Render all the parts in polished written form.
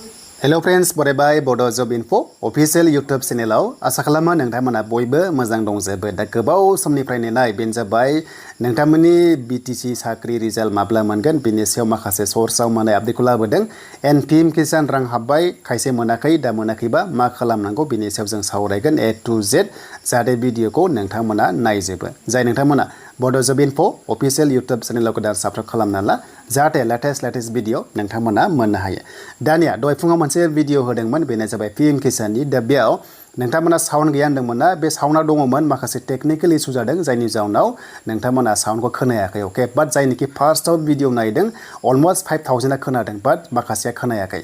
Hello friends, बरायबाय Bodo Job Info official YouTube channelआव आसा खालामो नोंथांमोना बयबो मोजां दंजोबो। दा गोबाव समनिफ्राय नेनाय बेनो जाबाय नोंथांमोननि BTC साख्रि रिजाल्ट माब्ला मोनगोन बेनि सायाव माखासे सोर्सआव मोननाय आपडेटखौ लाबोदों। PM किसान रां हाबबाय खायसे मोनाखै दा मोनाखैबा मा खालामनांगौ बेनि सायाव जों सावरायगोन A to Z जाहाथे भिडिअखौ नोंथांमोना नायजोबो। जाय नोंथांमोना Bodo Job Info official YouTube चैनेलाव गोदान साबस्क्राइब खालामना ला जाहाथे लेटेस्ट भिडिअ नोंथांमोना मोननो हायो। दानिया दहाय फुङाव मोनसे भिडिअ होदोंमोन बेनो जाबाय PM किसाननि दा बेयाव नोंथांमोना साउन्ड गैया होनदोंमोन ना बे साउन्डआ दङमोन माखासे टेक्निकल इशू जादों जायनि जाउनाव नोंथांमोना साउन्डखौ खोनायाखै ओके बाट जायनिखि फार्स्टआव भिडिअ नायदों अलमोस्ट 5000 खोनादों बाट माखासेया खोनायाखै।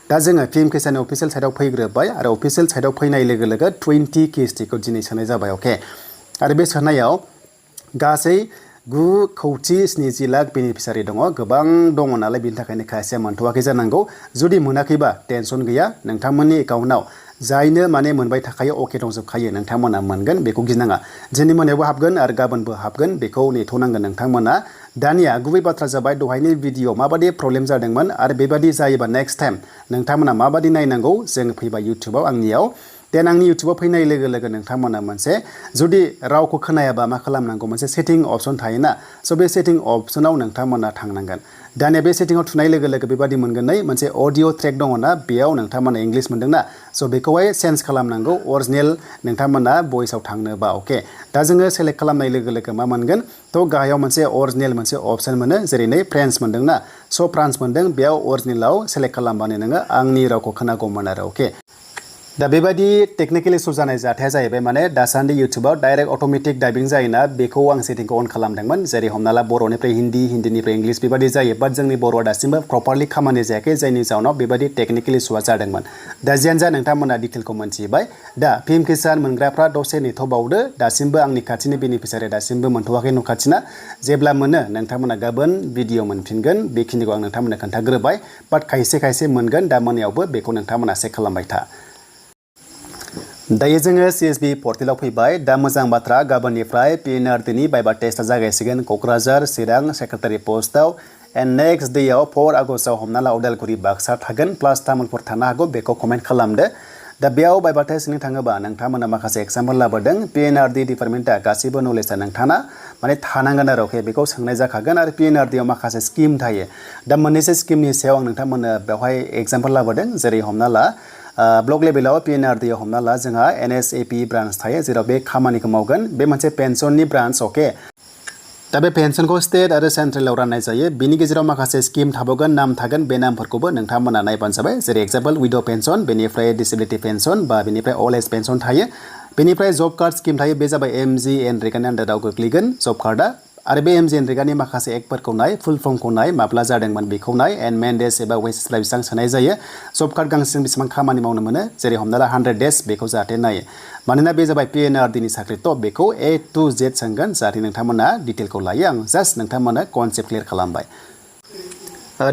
दा जोङो PM किसाननि अफिशियेल साइटआव फैग्रोबाय आरो अफिशियेल साइटआव फैनाय लोगो 20 KSTखौ दिनै सोनाय जाबाय ओके आरो बे सोनायाव गासै 9.70 लाख बेनिफिसियारि दङ गोबां दङ नालाय बिनि थाखायनो खायसेया मोनथ'वाखै जानांगौ। जुदि मोनाखैबा टेनसन गैया नोंथांमोननि एकाउन्टआव जायनो माने मोनबाय थाखायो अके दंजोबखायो नोंथांमोना मोनगोन बेखौ गिनाङा। दिनै मोनायावबो हाबगोन आरो गाबोनबो हाबगोन बेखौ नेथ'नांगोन नोंथांमोना। दानिया गुबै बाथ्रा जाबाय दहायनि भिडिअ माबादि प्रब्लेम जादोंमोन आरो बेबादि जायोबा नेक्स्ट टाइम नोंथांमोना माबादि नायनांगौ जों फैबाय इउटिउबाव आंनियाव देन आंनि इउटिउबाव फैनाय लोगो नोंथांमोना मोनसे जुदि रावखौ खोनायाबा मा खालामनांगौ मोनसे सेटिं अपसन थायोना स' बे सेटिं अपसनाव नोंथांमोना थांनांगोन। दानिया बे सेटिंआव थुनाय लोगो बेबादि मोनगोन मोनसे अडिअ ट्रेक दङना बेयाव नोंथांमोना इंलिश मोनदोंना स' बेखौहाय चेन्ज खालामनांगौ अरिजिनेल नोंथांमोना भइसआव थांनोबा अके दा जोङो सेलेक्ट खालामनाय लोगो मा मोनगोन थ' गाहायाव मोनसे अरिजिनेल मोनसे अपसन मोनो जेरै नै फ्रेन्स मोनदोंना स' फ्रान्स मोनदों बेयाव अरिजिनेलाव सेलेक्ट खालामबानो नोङो आंनि रावखौ खोनागौमोन आरो अके। दा बेबायदि टेक्निकेल इशू जानाय जाथाया जाहैबाय माने दासान्दि इउटिउबाव डाइरेक्ट अट'मेटिक डाइबिं जायोना बेखौ आं सेटिंखौ अन खालामदोंमोन जेरै हमना ला बर'निफ्राय हिन्दी हिन्दीनिफ्राय इंलिश बेबायदि जायो बाट जोंनि बर'आ दासिमबो प्रपारलि खामानि जायाखै जायनि जाउनाव बेबायदि टेक्निकेल इशूआ जादोंमोन। दा जियानो जा नोंथांमोना डिटेलखौ मोनथिबाय दा PM किसान मोनग्राफ्रा दसे नेथ'बावदो दासिमबो आंनि खाथिनि बेनिफिसियारि दासिमबो मोनथ'वाखै न' खाथिना जेब्ला मोनो नोंथांमोना गाबोन भिडिअ मोनफिनगोन बेखिनिखौ आं नोंथांमोननो खोन्थाग्रोबाय बाट खायसे मोनगोन दा मोनायावबो बेखौ नोंथांमोना चेक खालामबाय था। दायो जोङो CSB पर्टेलाव फैबाय दा मोजां बाथ्रा गाबोननिफ्राय PNRDनि बाइबा टेस्टआ जागायसिगोन क'क्राझार चिरां सेक्रेटारि पस्टआव एन्ड नेक्स्ट डेयाव 4 आगस्टआव हमना ला उदालगुरि बाक्सा थागोन प्लास तामुलपुर थानो हागौ बेखौ कमेन्ट खालामदो। दा बेयाव बाइबा टेस्ट होनो थाङोबा नोंथांमोना माखासे एग्जाम्पल लाबोदों PNRD डिपार्टमेन्टआ गासैबो नलेजआ नोंथाङा माने थानांगोन आरो अके बेखौ सोंनाय जाखागोन आरो PNRDआव माखासे स्किम थायो दा मोननैसो स्किमनि सायाव आं नोंथांमोननो बेवहाय एग्जाम्पल लाबोदों जेरै हमना ला ब्लक लेभेलाव PNRDआव हमना ला जोंहा NSAP ब्रान्च थायो जेराव बे खामानिखौ मावगोन बे मोनसे पेन्सननि ब्रान्च अके दा बे पेन्सनखौ स्टेट आरो सेन्ट्रेलाव राननाय जायो बिनि गेजेराव माखासे स्किम थाबावगोन नाम थागोन बे नामफोरखौबो नोंथांमोना नायबानो जाबाय जेरै एग्जाम्पल विड' पेन्सन बेनिफ्राय डिसेबिलिटि पेन्सन बा बेनिफ्राय अल्ड एज पेन्सन थायो बेनिफ्राय जब कार्ड स्किम थायो बे जाबाय MGNREGAनि आन्दाराव गोग्लैगोन जब कार्डआ आरो बे MGNREGAनि माखासे एक्टफोरखौ नाय फुल फर्मखौ नाय माब्ला जादोंमोन बेखौ नाय एन्ड मेन डेज एबा वेजेसफ्रा बेसेबां सोनाय जायो जब कार्ड गांसेजों बेसेबां खामानि मावनो मोनो जेरै हमना ला 100 डेज बेखौ जाहाथे नायो मानोना बे जाबाय PNRDनि साख्रि थ' बेखौ A to Z सोंगोन जाहाथे नोंथांमोना डिटेलखौ लायो आं जास्ट नोंथांमोना कनसेप्ट क्लियार खालामबाय।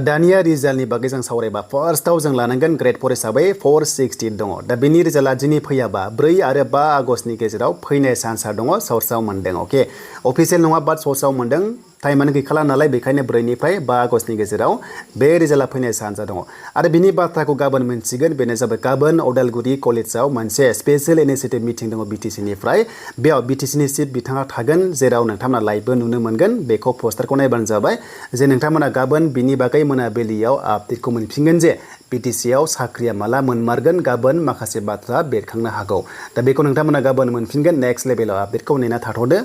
दानिया रिजाल्टनि बागै जों सावरायबा फार्स्टआव जों लानांगोन ग्रेड 4 हिसाबै 460 दङ दा बेनि रिजाल्टआ दिनै फैयाबा 4 आरो 5 आगस्टनि गेजेराव फैनाय चान्सआ दङ सर्सआव मोनदों अके अफिसियेल नङा बाट सर्सआव मोनदों टाइमानो गैखाला नालाय बेखायनो 4 निफ्राय 5 आगस्टनि गेजेराव बे रिजाल्टआ फैनाय चान्सआ दङ आरो बिनि बाथ्राखौ गाबोन मोनसिगोन बेनो जाबाय गाबोन उदालगुरि कलेजाव मोनसे स्पेसियेल इनिशिएटिभ मिटिं दङ BTCनिफ्राय बेयाव BTCनि चिफ बिथाङा थागोन जेराव नोंथांमोना लाइभबो नुनो मोनगोन बेखौ पस्टारखौ नायबानो जाबाय जे नोंथांमोना गाबोन बिनि बागै मोनाबिलियाव आपडेटखौ मोनफिनगोन जे BTCआव साख्रिया माला मोनमारगोन गाबोन माखासे बाथ्रा बेरखांनो हागौ दा बेखौ नोंथांमोना गाबोन मोनफिनगोन नेक्स्ट लेभेलाव आपडेटखौ नेना थाथ'दो।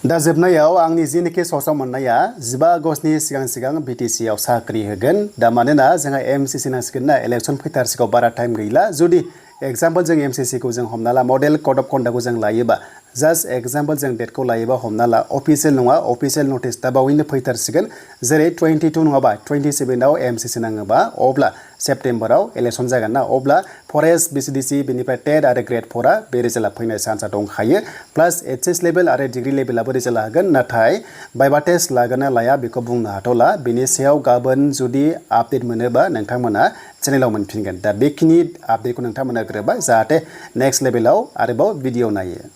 दा जोबनायाव आंनि जिनिखि सर्सआव मोननाया 15 आगस्टनि सिगां BTCआव साख्रि होगोन दा मानोना जोंहा MCC नांसिगोन ना इलेक्सन फैथारसिगौ बारा टाइम गैला जुदि एग्जाम्पल जों MCCखौ जों हमना ला मडेल कड अफ कन्डाक्टखौ जों लायोबा जास्ट एग्जाम्पल जों डेटखौ लायोबा हमना ला अफिसियेल नङा अफिसियेल नटिस दा बावैनो फैथारसिगोन जेरै 22 नङाबा 27आव MCC नाङोबा अब्ला सेप्तेम्बराव इलेक्सन जागोन ना अब्ला फरेस्ट BCDC बेनिफ्राय टेट आरो ग्रेड 4आ बे रिजाल्टआ फैनाय चान्सआ दंखायो प्लास HS लेभेल आरो डिग्री लेभेलाबो रिजाल्ट लागोन नाथाय बाइबा टेस्ट लागोन ना लाया बेखौ बुंनो हाथ'ला बेनि सायाव गाबोन जुदि आपडेट मोनोबा नोंथांमोना चेनेलाव मोनफिनगोन दा बेखिनि आपडेटखौ नोंथांमोना होग्रोबाय जाहाथे नेक्स्ट लेभेलाव आरोबाव भिडिअ नायो।